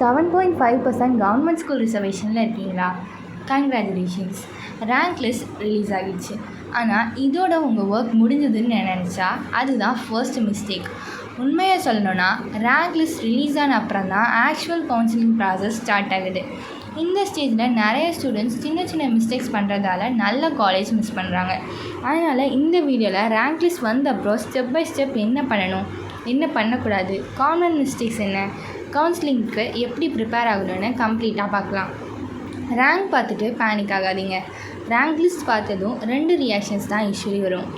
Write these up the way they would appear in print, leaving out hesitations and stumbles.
7.5% government school ரிசர்வேஷனில் இருக்கீங்களா? Congratulations, rank list release ஆகிடுச்சு. ஆனால் இதோட உங்கள் ஒர்க் முடிஞ்சதுன்னு நினச்சா அதுதான் ஃபர்ஸ்ட் மிஸ்டேக். உண்மையாக சொல்லணுன்னா ரேங்க் லிஸ்ட் ரிலீஸ் ஆன அப்புறம் தான் ஆக்சுவல் கவுன்சிலிங் ப்ராசஸ் ஸ்டார்ட் ஆகுது. இந்த ஸ்டேஜில் நிறைய ஸ்டூடெண்ட்ஸ் சின்ன சின்ன மிஸ்டேக்ஸ் பண்ணுறதால நல்ல காலேஜ் மிஸ் பண்ணுறாங்க. அதனால் இந்த வீடியோவில் ரேங்க் லிஸ்ட் வந்த அப்புறம் ஸ்டெப் பை ஸ்டெப் என்ன பண்ணணும், என்ன பண்ணக்கூடாது, காமன் மிஸ்டேக்ஸ் என்ன, கவுன்சிலிங்க்கு எப்படி ப்ரிப்பேர் ஆகணும்னு கம்ப்ளீட்டாக பார்க்கலாம். ரேங்க் பார்த்துட்டு பேனிக் ஆகாதீங்க. ரேங்க் லிஸ்ட் பார்த்ததும் 2 ரியாக்ஷன்ஸ் தான் யூஸ்வலி வரும்.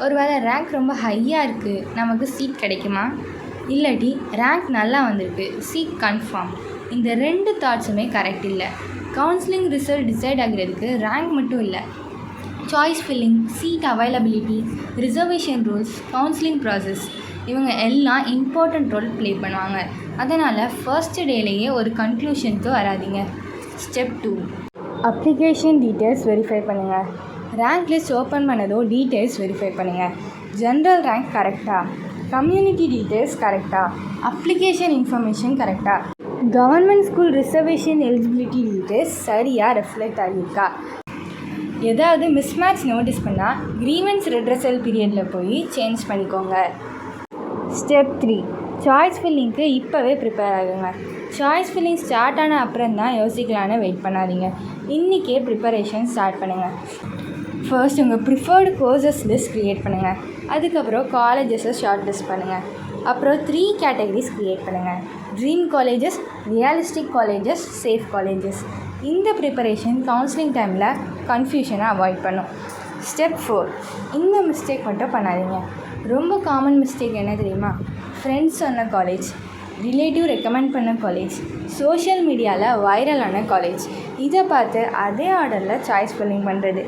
ஒருவேளை ரேங்க் ரொம்ப ஹையாக இருக்குது, நமக்கு சீட் கிடைக்குமா, இல்லாட்டி ரேங்க் நல்லா வந்திருக்கு, சீட் கன்ஃபார்ம். இந்த 2 தாட்ஸுமே கரெக்ட் இல்லை. கவுன்சிலிங் ரிசல்ட் டிசைட் ஆகிறதுக்கு ரேங்க் மட்டும் இல்லை, choice filling, seat availability, reservation rules, counselling process இவங்க எல்லாம் இம்பார்ட்டண்ட் ரோல் ப்ளே பண்ணுவாங்க. அதனால் ஃபர்ஸ்ட் டேலேயே ஒரு கன்க்ளூஷனுக்கு வராதிங்க. ஸ்டெப் 2, அப்ளிகேஷன் டீட்டெயில்ஸ் வெரிஃபை பண்ணுங்கள். ரேங்க் லிஸ்ட் ஓப்பன் பண்ணதோ டீட்டெயில்ஸ் வெரிஃபை பண்ணுங்கள். ஜென்ரல் ரேங்க் கரெக்டாக, கம்யூனிட்டி டீட்டெயில்ஸ் கரெக்டாக, அப்ளிகேஷன் இன்ஃபர்மேஷன் கரெக்டாக, government school reservation eligibility details சரியாக ரெஃப்ளெக்ட் ஆகியிருக்கா. ஏதாவது மிஸ்மேட்ச் நோட்டீஸ் பண்ணால் கிரீவன்ஸ் ரெட்ரஸல் பீரியடில் போய் சேஞ்ச் பண்ணிக்கோங்க. ஸ்டெப் 3, சாய்ஸ் ஃபில்லிங்க்கு இப்போவே ப்ரிப்பேர் ஆகுங்க. சாய்ஸ் ஃபில்லிங் ஸ்டார்ட் ஆன அப்புறம் தான் யோசிக்கலான்னு வெயிட் பண்ணாதீங்க. இன்றைக்கே ப்ரிப்பரேஷன் ஸ்டார்ட் பண்ணுங்கள். ஃபர்ஸ்ட் உங்கள் ப்ரிஃபர்டு கோர்சஸ் லிஸ்ட் க்ரியேட் பண்ணுங்கள். அதுக்கப்புறம் காலேஜஸை ஷார்ட் லிஸ்ட் பண்ணுங்கள். அப்புறம் 3 கேட்டகரிஸ் க்ரியேட் பண்ணுங்கள். Dream colleges, realistic colleges, safe colleges. இந்த ப்ரிப்பரேஷன் கவுன்சிலிங் டைமில் கன்ஃபியூஷனை அவாய்ட் பண்ணும். ஸ்டெப் 4, இந்த மிஸ்டேக் மட்டும் பண்ணாதீங்க. ரொம்ப காமன் மிஸ்டேக் என்ன தெரியுமா? ஃப்ரெண்ட்ஸ் சொன்ன காலேஜ், ரிலேட்டிவ் ரெக்கமெண்ட் பண்ண காலேஜ், சோஷியல் மீடியாவில் வைரலான காலேஜ், இதை பார்த்து அதே ஆர்டரில் சாய்ஸ் ஃபில்லிங் பண்ணுறது.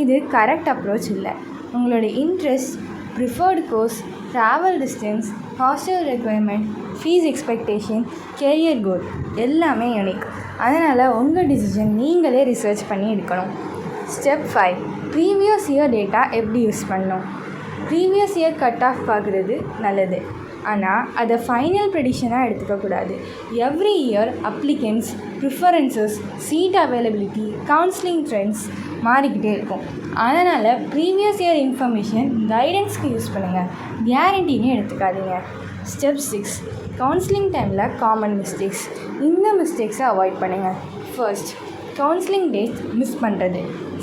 இது கரெக்ட் அப்ரோச் இல்லை. உங்களோட interest, preferred course, travel distance, hostel requirement, fees expectation, career goal எல்லாமே யூனிக். அதனால் உங்கள் டிசிஷன் நீங்களே ரிசர்ச் பண்ணி எடுக்கணும். ஸ்டெப் 5, ப்ரீவியஸ் இயர் டேட்டா எப்படி யூஸ் பண்ணணும். ப்ரீவியஸ் இயர் கட் ஆஃப் பார்க்குறது நல்லது, ஆனால் அதை ஃபைனல் ப்ரெடிக்ஷனாக எடுத்துக்கக்கூடாது. Every year applicants, preferences, seat availability, counselling trends மாறிக்கிட்டே இருக்கும். அதனால் ப்ரீவியஸ் இயர் இன்ஃபர்மேஷன் கைடன்ஸ்க்கு யூஸ் பண்ணுங்கள், கேரண்டின்னு எடுத்துக்காதீங்க. ஸ்டெப் 6, கவுன்சிலிங் டைமில் காமன் மிஸ்டேக்ஸ். இந்த மிஸ்டேக்ஸை அவாய்ட் பண்ணுங்கள். ஃபர்ஸ்ட், கவுன்சிலிங் டேட் மிஸ் பண்ணுறது.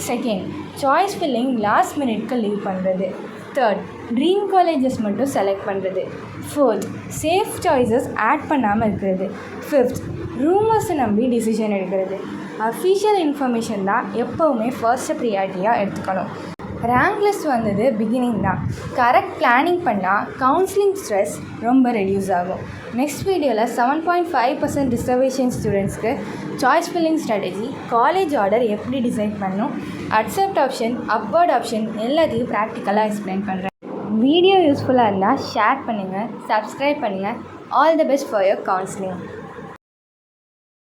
செகண்ட், சாய்ஸ் ஃபில்லிங் லாஸ்ட் மினிட்க்கு லீவ் பண்ணுறது. தேர்ட், ட்ரீம் காலேஜஸ் மட்டும் செலக்ட் பண்ணுறது. ஃபோர்த், சேஃப் சாய்ஸஸ் ஆட் பண்ணாமல் இருக்கிறது. ஃபிஃப்த், ரூமர்ஸை நம்பி டிசிஷன் எடுக்கிறது. அஃபிஷியல் இன்ஃபர்மேஷன் தான் எப்போவுமே ஃபர்ஸ்ட் ப்ரியாரிட்டியாக எடுத்துக்கணும். ரேங்க் லிஸ்ட் வந்தது பிகினிங் தான். கரெக்ட் பிளானிங் பண்ணால் கவுன்சிலிங் ஸ்ட்ரெஸ் ரொம்ப ரெடியூஸ் ஆகும். நெக்ஸ்ட் வீடியோவில் 7.5% ரிசர்வேஷன் ஸ்டூடெண்ட்ஸ்க்கு choice filling strategy, college order எப்படி டிசைட் பண்ணணும், அக்செப்ட் ஆப்ஷன், அப்வர்ட் ஆப்ஷன் எல்லாத்தையும் ப்ராக்டிக்கலாக எக்ஸ்பிளைன் பண்ணுறேன். வீடியோ யூஸ்ஃபுல்லாக இருந்தால் ஷேர் பண்ணுங்கள், சப்ஸ்கிரைப் பண்ணுங்கள். All the best for your counselling.